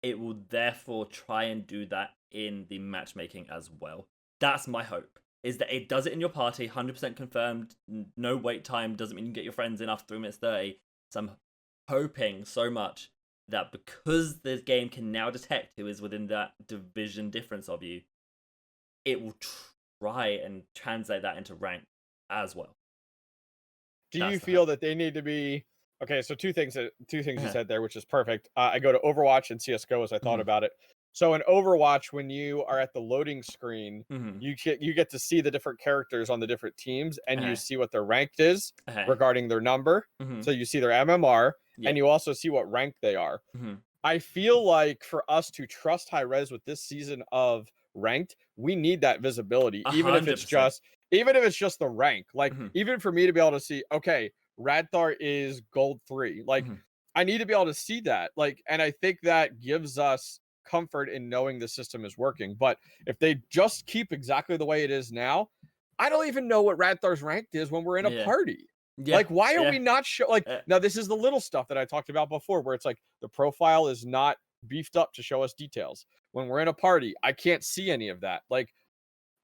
it will therefore try and do that in the matchmaking as well. That's my hope. Is that it does it in your party, 100% confirmed, no wait time, doesn't mean you can get your friends in after 3 minutes 30. So I'm hoping so much that because the game can now detect who is within that division difference of you, it will try and translate that into rank as well. Do you feel that they need to be... Okay, so two things you said there, which is perfect. I go to Overwatch and CS:GO as I thought about it. So in Overwatch, when you are at the loading screen, you get to see the different characters on the different teams, and you see what their ranked is regarding their number. So you see their MMR, and you also see what rank they are. I feel like for us to trust high res with this season of ranked, we need that visibility, even if it's just the rank. Like, even for me to be able to see, okay, Radthar is gold 3. Like, Mhm. I need to be able to see that. Like, and I think that gives us comfort in knowing the system is working. But if they just keep exactly the way it is now, I don't even know what Radthar's ranked is when we're in a Yeah. party. Yeah. Like, why are Yeah. we not like now this is the little stuff that I talked about before where it's like the profile is not beefed up to show us details. When we're in a party, I can't see any of that. Like,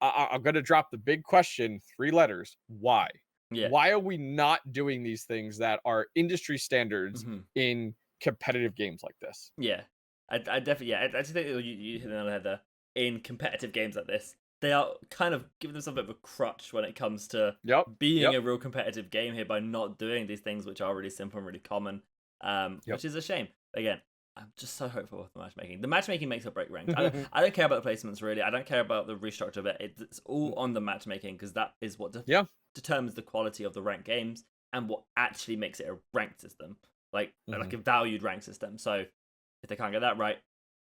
I'm going to drop the big question, 3 letters. Why? Yeah. Why are we not doing these things that are industry standards Mhm. in competitive games like this? Yeah. I definitely, yeah. I just think you hit it on the head there. In competitive games like this, they are kind of giving themselves a bit of a crutch when it comes to Yep. being Yep. a real competitive game here by not doing these things which are really simple and really common, Yep. which is a shame. Again, I'm just so hopeful with the matchmaking. The matchmaking makes or break ranked. I don't care about the placements really. I don't care about the restructure of it. It's all on the matchmaking because that is what Yeah. determines the quality of the ranked games and what actually makes it a ranked system, like Mhm. a valued ranked system. So if they can't get that right,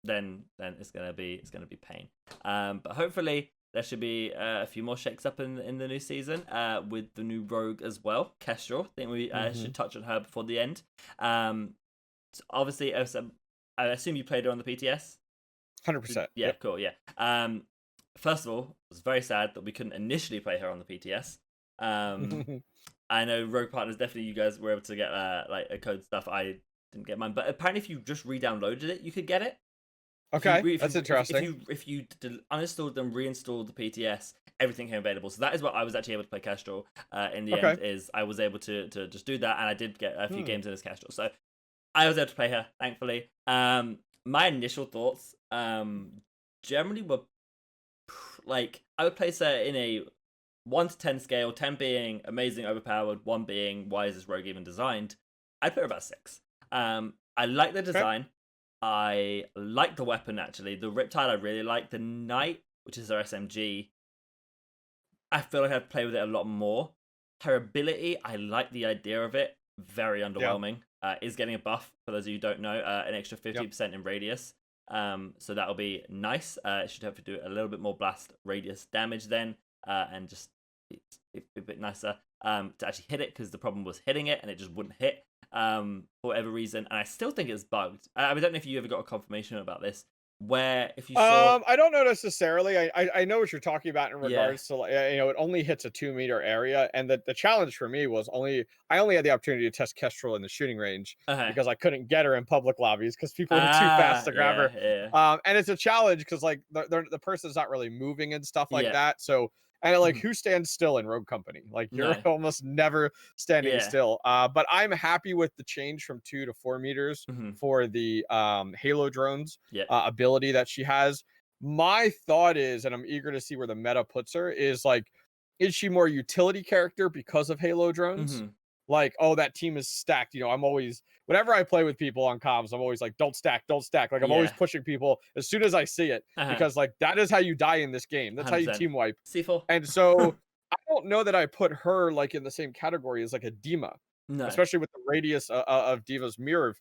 then it's gonna be pain. But hopefully there should be a few more shakes up in the new season with the new rogue as well, Kestrel. I think we Mhm. should touch on her before the end. So obviously, I assume you played her on the PTS. 100%. Yeah, Yep. cool. Yeah. First of all, it was very sad that we couldn't initially play her on the PTS. I know Rogue Partners definitely you guys were able to get like a code stuff. I didn't get mine, but apparently if you just re-downloaded it, you could get it. Okay. That's interesting. If you uninstalled and reinstalled the PTS, everything came available. So that is what I was actually able to play Kestrel. In the Okay. end, is I was able to just do that, and I did get a few Hmm. games in as Kestrel. So I was able to play her, thankfully. My initial thoughts, generally were like I would place her in a 1 to 10 scale, 10 being amazing, overpowered, 1 being why is this rogue even designed? I'd put her about 6. I like the Okay. design. I like the weapon actually. The Riptide I really like. The Knight, which is her SMG, I feel like I'd play with it a lot more. Her ability, I like the idea of it. Very Yeah. underwhelming. Is getting a buff for those of you who don't know, an extra Yep. 50% in radius. So that'll be nice. It should have to do a little bit more blast radius damage then, and just a bit nicer to actually hit it because the problem was hitting it and it just wouldn't hit for whatever reason. And I still think it's bugged. I don't know if you ever got a confirmation about this, where if you saw, I don't know necessarily. I know what you're talking about in yeah, regards to like it only hits a 2 meter area, and the challenge for me was I only had the opportunity to test Kestrel in the shooting range okay, because I couldn't get her in public lobbies because people were too fast to grab yeah, her. yeah, And it's a challenge because like the person's not really moving and stuff like yeah, that. So and like mhm, who stands still in Rogue Company? Like you're no, almost never standing yeah, still. But I'm happy with the change from 2 to 4 meters mhm, for the Halo drones yeah, ability that she has. My thought is, and I'm eager to see where the meta puts her, is like, is she more utility character because of Halo drones? mhm, Like, oh, that team is stacked. I'm always, whenever I play with people on comms, I'm always like, don't stack, don't stack. Like, I'm always yeah, pushing people as soon as I see it uh-huh, because, like, that is how you die in this game. That's how you 100%. team wipe. C4, And so I don't know that I put her like in the same category as like a Dima, no, especially with the radius of Diva's mirror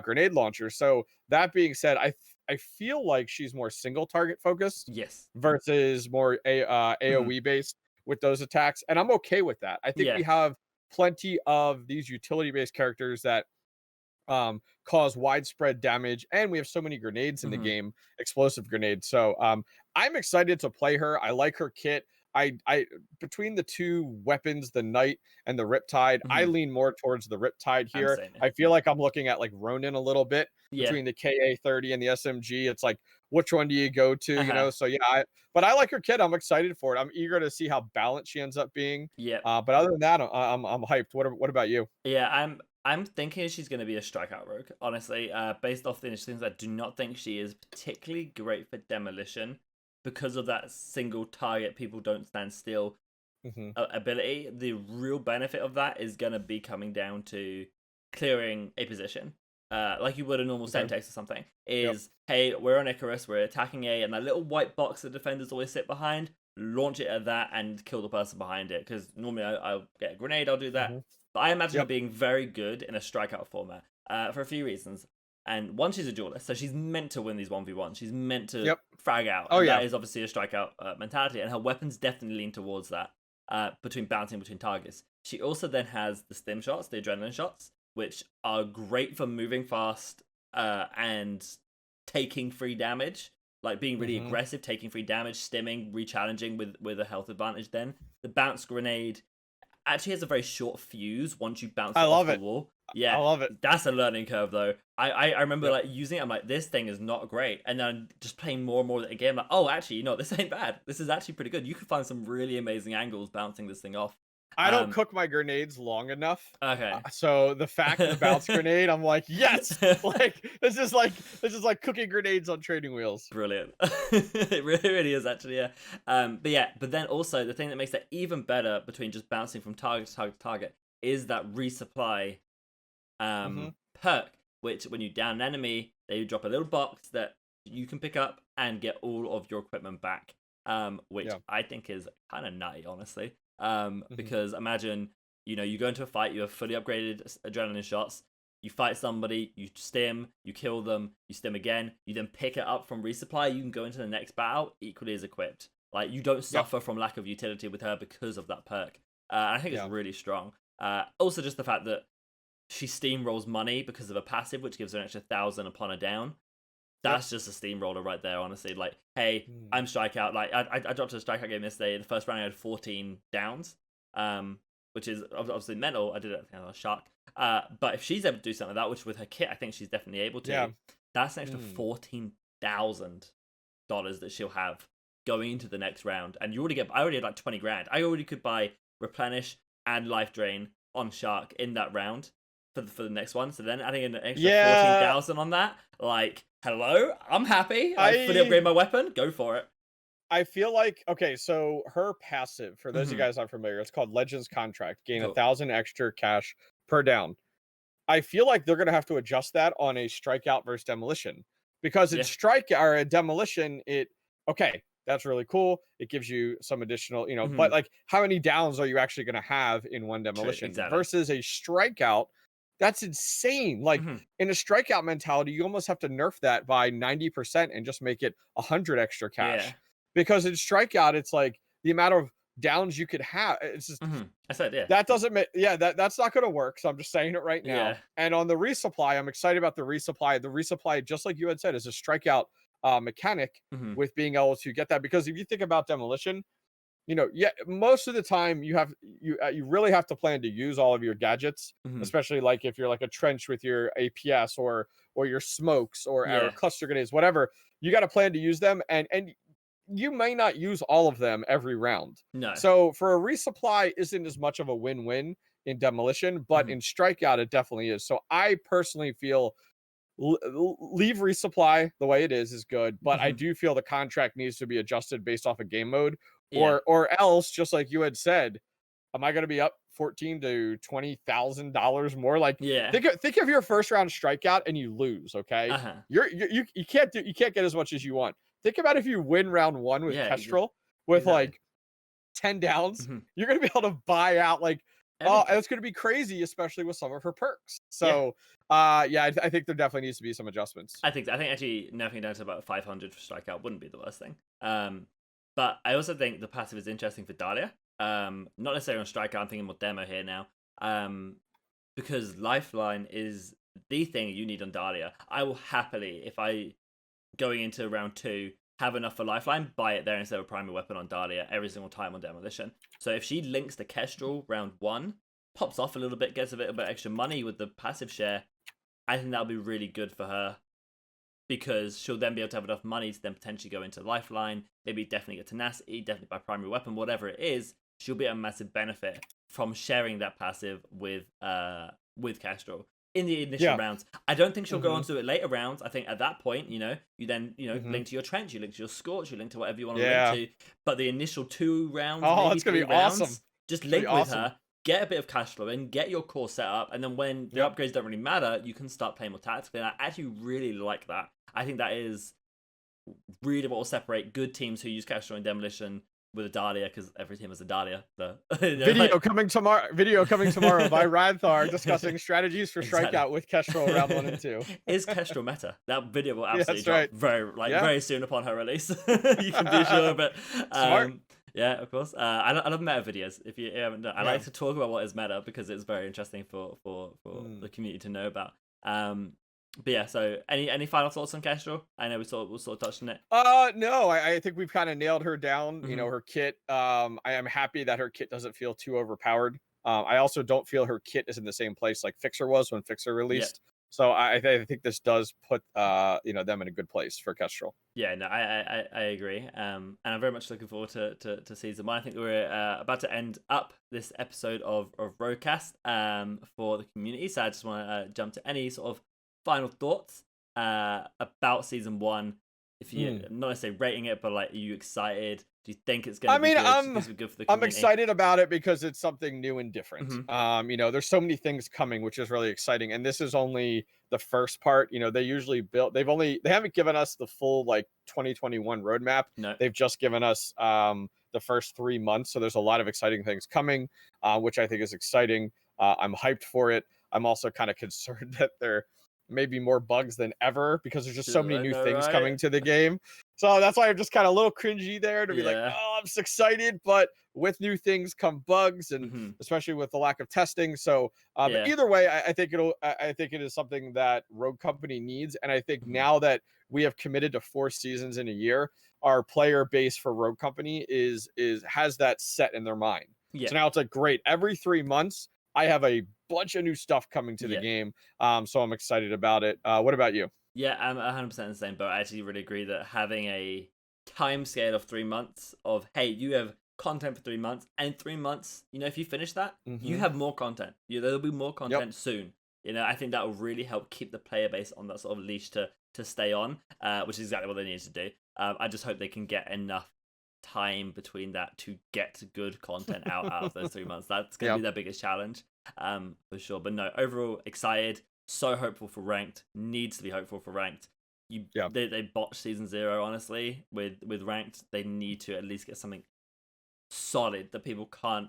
grenade launcher. So that being said, I feel like she's more single target focused yes, versus more mhm, AOE based with those attacks, and I'm okay with that. I think yeah, we have plenty of these utility based characters that cause widespread damage, and we have so many grenades in the mhm, game, explosive grenades. So I'm excited to play her. I like her kit. I between the two weapons, the Knight and the Riptide, I mhm, lean more towards the Riptide I'm here. saying it, I feel like I'm looking at like Ronin a little bit yeah, between the KA-30 and the SMG. It's like which one do you go to, uh-huh, So yeah, but I like her kit. I'm excited for it. I'm eager to see how balanced she ends up being. yeah. But other than that, I'm hyped. What about you? Yeah, I'm thinking she's going to be a strikeout rogue. Honestly, based off the initial things, I do not think she is particularly great for demolition because of that single target. People don't stand still Hmm. ability. The real benefit of that is going to be coming down to clearing a position. Like you would a normal Okay. Semtex or something, Yep. is hey, we're on Icarus, we're attacking A, and that little white box the defenders always sit behind, launch it at that and kill the person behind it. Because normally I'll get a grenade, I'll do that. Hmm. But I imagine her Yep. being very good in a strikeout format for a few reasons. And one, she's a duelist, so she's meant to win these 1v1. She's meant to Yep. frag out, Oh and yeah. that is obviously a strikeout mentality. And her weapons definitely lean towards that. between bouncing between targets. She also then has the stim shots, the adrenaline shots, which are great for moving fast and taking free damage, like being really aggressive, taking free damage, stimming, re-challenging with a health advantage. Then the bounce grenade actually has a very short fuse once you bounce it off the wall. Yeah, I love it. That's a learning curve though. I remember like using it. I'm like, this thing is not great, and then just playing more and more of it again. Like, oh, actually, you know, this ain't bad. This is actually pretty good. You can find some really amazing angles bouncing this thing off. I don't cook my grenades long enough. Okay. So the fact of the bounce grenade, I'm like, yes, like this is like cooking grenades on training wheels. Brilliant. It really is actually, yeah. But then also the thing that makes that even better between just bouncing from target to target to target is that resupply perk, which when you down an enemy, they drop a little box that you can pick up and get all of your equipment back. Which I think is kind of nutty, honestly. Because imagine, you know, you go into a fight, you have fully upgraded adrenaline shots, you fight somebody, you stim, you kill them, you stim again, you then pick it up from resupply, you can go into the next battle equally as equipped. Like, you don't suffer from lack of utility with her because of that perk. I think it's really strong. Also, just the fact that she steamrolls money because of a passive, which gives her an extra 1,000 upon a down. That's just a steamroller right there, honestly. Like, hey, I'm strikeout. Like, I dropped a strikeout game yesterday. The first round I had 14 downs, which is obviously mental. I did it, I think I was shocked. But if she's able to do something like that, which with her kit, I think she's definitely able to. That's an extra $14,000 that she'll have going into the next round. And I already had like 20 grand. I already could buy replenish and life drain on Shark in that round for the next one. So then adding an extra 14,000 on that, like, hello, I'm happy. I fully upgrade my weapon. Go for it. I feel like, okay, so her passive, for those of you guys not familiar, it's called Legends Contract. Gain 1,000 extra cash per down. I feel like they're going to have to adjust that on a strikeout versus demolition. Because in strikeout or a demolition, that's really cool. It gives you some additional, you know, but like, how many downs are you actually going to have in one demolition versus a strikeout? That's insane. Like in a strikeout mentality, you almost have to nerf that by 90% and just make it 100 extra cash. Because in strikeout, it's like the amount of downs you could have. It's just I said, that doesn't make that's not going to work. So I'm just saying it right now. And on the resupply, I'm excited about the resupply. The resupply, just like you had said, is a strikeout mechanic with being able to get that. Because if you think about demolition, you know, most of the time you really have to plan to use all of your gadgets, especially like if you're like a trench with your APS or your smokes or cluster grenades, whatever. You got to plan to use them, and you may not use all of them every round. No. So for a resupply isn't as much of a win-win in demolition, but in strikeout it definitely is. So I personally feel leave resupply the way it is good, but I do feel the contract needs to be adjusted based off of game mode. Or else, just like you had said, am I going to be up $14,000 to $20,000 more? Like, think of your first round strikeout and you lose. Okay, you can't get as much as you want. Think about if you win round one with Kestrel with like 10 downs, you're going to be able to buy out like it's going to be crazy, especially with some of her perks. So I think there definitely needs to be some adjustments. I think actually nerfing down to about 500 for strikeout wouldn't be the worst thing. But I also think the passive is interesting for Dahlia. Not necessarily on strikeout, I'm thinking more demo here now. Because Lifeline is the thing you need on Dahlia. I will happily, if I, going into round 2, have enough for Lifeline, buy it there instead of a primary weapon on Dahlia every single time on demolition. So if she links to Kestrel round 1, pops off a little bit, gets a bit extra money with the passive share, I think that'll be really good for her. Because she'll then be able to have enough money to then potentially go into Lifeline, maybe definitely get tenacity, definitely buy primary weapon, whatever it is, she'll be a massive benefit from sharing that passive with Kestrel in the initial rounds. I don't think she'll go on to it later rounds. I think at that point, you know, you then, you know, link to your trench, you link to your scorch, you link to whatever you want to link to. But the initial 2 rounds, it's gonna be awesome. Just link with her. Get a bit of cash flow in, get your core set up, and then when the upgrades don't really matter, you can start playing more tactically. And I actually really like that. I think that is really what will separate good teams who use Kestrel and Demolition with a Dahlia, because every team has a Dahlia. Video coming tomorrow by Radthar discussing strategies for strikeout with Kestrel round 1 and 2. Is Kestrel meta? That video will absolutely drop very soon upon her release. You can be sure. But Yeah, of course. I love meta videos. If you haven't done, I like to talk about what is meta, because I love meta videos. If you haven't done, I like to talk about what is meta because it's very interesting for the community to know about. But yeah. So any final thoughts on Kestrel? I know we sort of touched on it. No, I think we've kind of nailed her down. You know, Mhm. her kit. I am happy that her kit doesn't feel too overpowered. I also don't feel her kit is in the same place like Fixer was when Fixer Yeah. released. So I think this does put them in a good place for Kestrel. Yeah, no, I agree. And I'm very much looking forward to season 1. I think we're about to end up this episode of RogueCast for the community. So I just want to jump to any sort of final thoughts about season 1. If you not necessarily rating it, but like, are you excited? Do you think it's going to be good? Is it good for the I'm community? excited about it because it's something new and different. Mhm. There's so many things coming, which is really exciting. And this is only the first part. They usually built. They haven't given us the full like 2021 roadmap. No. They've just given us the first 3 months. So there's a lot of exciting things coming, which I think is exciting. I'm hyped for it. I'm also kind of concerned that there may be more bugs than ever because there's just so many I new know, things right? coming to the game. So that's why I'm just kind of a little cringy there to be like, Yeah. oh, I'm so excited, but with new things come bugs, and Mhm. especially with the lack of testing. So, but Yeah. either way, I think I think it is something that Rogue Company needs, and I think Mhm. now that we have committed to 4 seasons in a year, our player base for Rogue Company has that set in their mind. Yeah. So now it's like, great, every 3 months I have a bunch of new stuff coming to the Yeah. game. So I'm excited about it. What about you? Yeah, I'm 100% the same, but I actually really agree that having a time scale of 3 months of, hey, you have content for 3 months, and in 3 months, if you finish that, you Mm-hmm. have more content. There'll be more Yep. content soon. I think that will really help keep the player base on that sort of leash to stay on, which is exactly what they need to do. I just hope they can get enough time between that to get good content out of those 3 months. That's going to Yeah. be their biggest challenge, for sure. But no, overall excited. So hopeful for ranked. Needs to be hopeful for ranked. Yeah. They botched season 0, honestly, with ranked. They need to at least get something solid that people can't.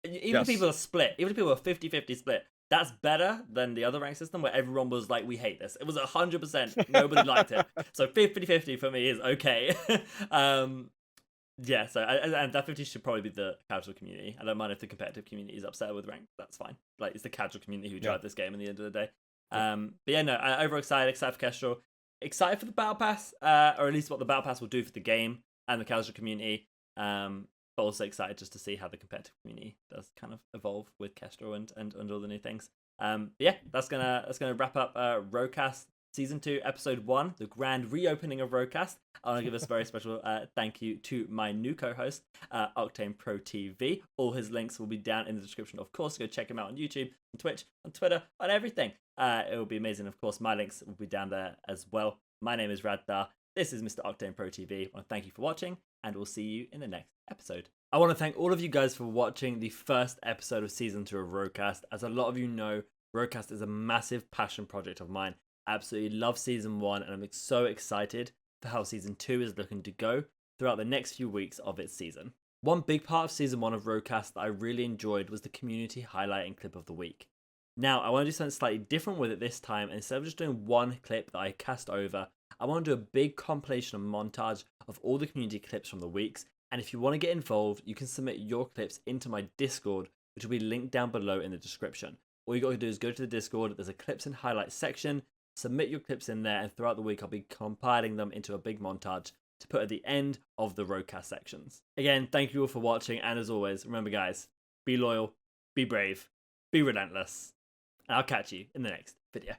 Even if Yes. people are split, even if people are 50-50 split, that's better than the other rank system where everyone was like, we hate this. It was 100%. Nobody liked it. So 50-50 for me is okay. Yeah, so and that 50 should probably be the casual community. I don't mind if the competitive community is upset with rank. That's fine. Like, it's the casual community who drive this game in the end of the day. But yeah, no, overall excited for Kestrel. Excited for the Battle Pass, or at least what the Battle Pass will do for the game and the casual community. But also excited just to see how the competitive community does kind of evolve with Kestrel and all the new things. But yeah, that's gonna wrap up RogueCast Season 2, Episode 1, the grand reopening of RogueCast. I want to give this very special thank you to my new co-host, OctaneProTV. All his links will be down in the description, of course. Go check him out on YouTube, on Twitch, on Twitter, on everything. It will be amazing. Of course, my links will be down there as well. My name is Radthar. This is Mr. OctaneProTV. I want to thank you for watching, and we'll see you in the next episode. I want to thank all of you guys for watching the first episode of Season 2 of RogueCast. As a lot of you know, RogueCast is a massive passion project of mine. I absolutely love Season 1, and I'm so excited for how Season 2 is looking to go throughout the next few weeks of its season. One big part of Season 1 of RogueCast that I really enjoyed was the community highlight and clip of the week. Now, I want to do something slightly different with it this time, and instead of just doing one clip that I cast over, I want to do a big compilation and montage of all the community clips from the weeks. And if you want to get involved, you can submit your clips into my Discord, which will be linked down below in the description. All you got to do is go to the Discord, there's a clips and highlights section, submit your clips in there, and throughout the week I'll be compiling them into a big montage to put at the end of the RogueCast sections. Again, thank you all for watching, and as always, remember guys, be loyal, be brave, be relentless, and I'll catch you in the next video.